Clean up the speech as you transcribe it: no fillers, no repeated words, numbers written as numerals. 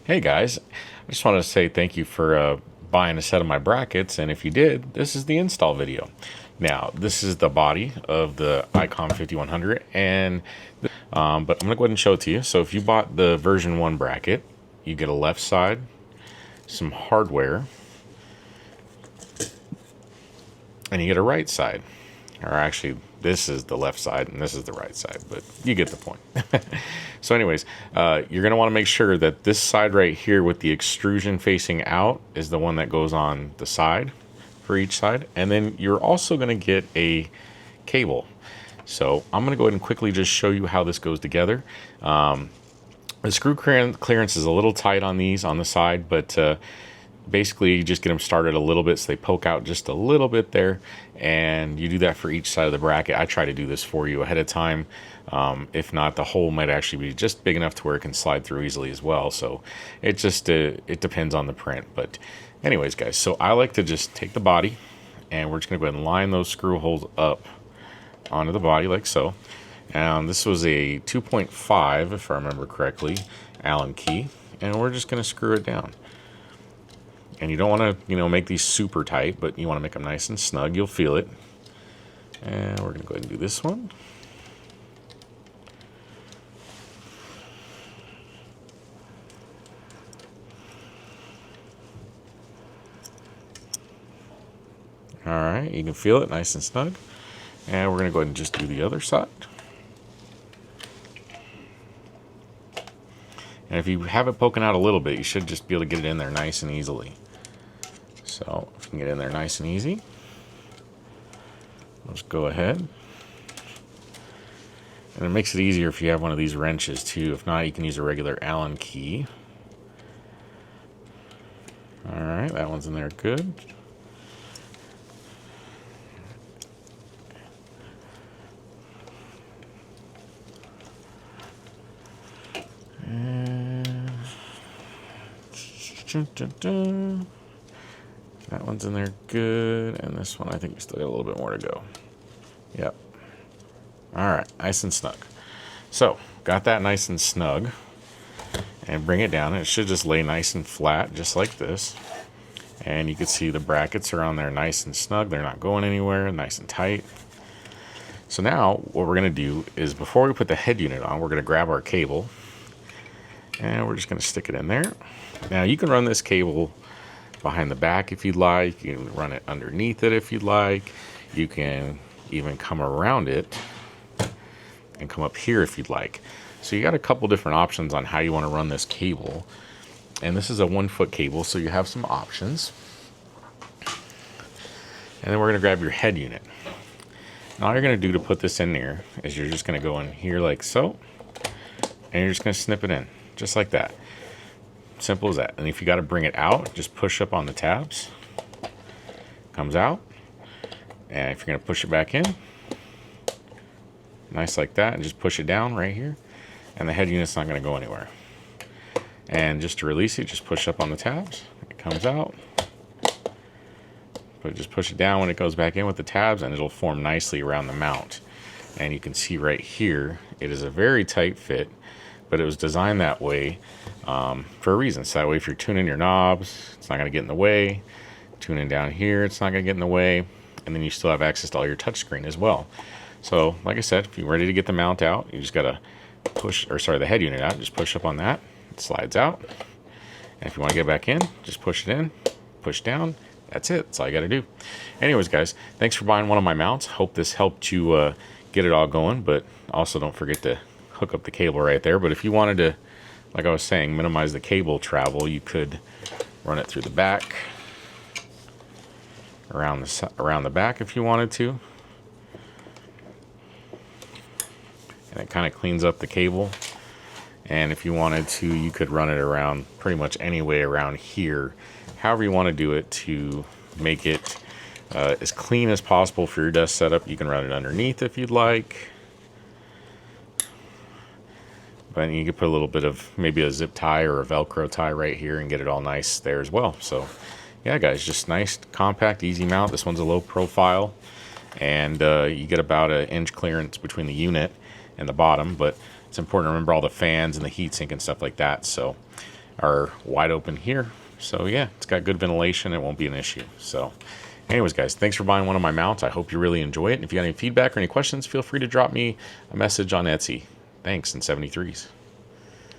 Hey guys, I just wanted to say thank you for buying a set of my brackets, and if you did, this is the install video. Now, this is the body of the Icom 5100, and but I'm gonna go ahead and show it to you. So if you bought the version 1 bracket, you get a left side, some hardware, and you get a right side. Or actually, this is the left side and this is the right side, but you get the point. So anyways, you're going to want to make sure that this side right here with the extrusion facing out is the one that goes on the side for each side. And then you're also going to get a cable. So I'm going to go ahead and quickly just show you how this goes together. The screw clearance is a little tight on these on the side, but basically you just get them started a little bit so they poke out just a little bit there, and you do that for each side of the bracket. I try to do this for you ahead of time. If not, the hole might actually be just big enough to where it can slide through easily as well. So it just it depends on the print. But anyways, guys, so I like to just take the body and we're just gonna go ahead and line those screw holes up onto the body like so. And this was a 2.5, if I remember correctly, Allen key, and we're just gonna screw it down. And you don't want to, make these super tight, but you want to make them nice and snug. You'll feel it. And we're going to go ahead and do this one. All right, you can feel it nice and snug. And we're going to go ahead and just do the other side. And if you have it poking out a little bit, you should just be able to get it in there nice and easily. So if you can get in there nice and easy, let's go ahead. And it makes it easier if you have one of these wrenches too. If not, you can use a regular Allen key. All right, that one's in there good. And that one's in there good, and this one I think we still got a little bit more to go. Yep. All right, nice and snug. So got that nice and snug, and bring it down. It should just lay nice and flat, just like this. And you can see the brackets are on there nice and snug. They're not going anywhere, nice and tight. So now what we're gonna do is, before we put the head unit on, we're gonna grab our cable, and we're just gonna stick it in there. Now you can run this cable behind the back if you'd like. You can run it underneath it if you'd like. You can even come around it and come up here if you'd like. So you got a couple different options on how you want to run this cable. And this is a 1-foot cable, so you have some options. And then we're gonna grab your head unit. Now all you're gonna do to put this in there is you're just gonna go in here like so, and you're just gonna snip it in, just like that. Simple as that. And if you got to bring it out, just push up on the tabs. Comes out. And if you're going to push it back in, nice like that, and just push it down right here, and the head unit's not going to go anywhere. And just to release it, just push up on the tabs. It comes out. But just push it down when it goes back in with the tabs, and it'll form nicely around the mount. And you can see right here, it is a very tight fit, but it was designed that way for a reason. So that way if you're tuning your knobs, it's not going to get in the way. Tuning down here, it's not going to get in the way. And then you still have access to all your touchscreen as well. So like I said, if you're ready to get the mount out, you just got to the head unit out. Just push up on that. It slides out. And if you want to get back in, just push it in, push down. That's it. That's all you got to do. Anyways, guys, thanks for buying one of my mounts. Hope this helped you get it all going. But also don't forget to hook up the cable right there. But if you wanted to, like I was saying, minimize the cable travel, you could run it through the back, around the back if you wanted to, and it kind of cleans up the cable. And if you wanted to, you could run it around pretty much any way around here, however you want to do it to make it as clean as possible for your desk setup. You can run it underneath if you'd like. But you could put a little bit of maybe a zip tie or a Velcro tie right here and get it all nice there as well. So yeah, guys, just nice, compact, easy mount. This one's a low profile, and you get about an inch clearance between the unit and the bottom, but it's important to remember all the fans and the heatsink and stuff like that. So are wide open here. So yeah, it's got good ventilation. It won't be an issue. So anyways, guys, thanks for buying one of my mounts. I hope you really enjoy it. And if you got any feedback or any questions, feel free to drop me a message on Etsy. Thanks, and 73s.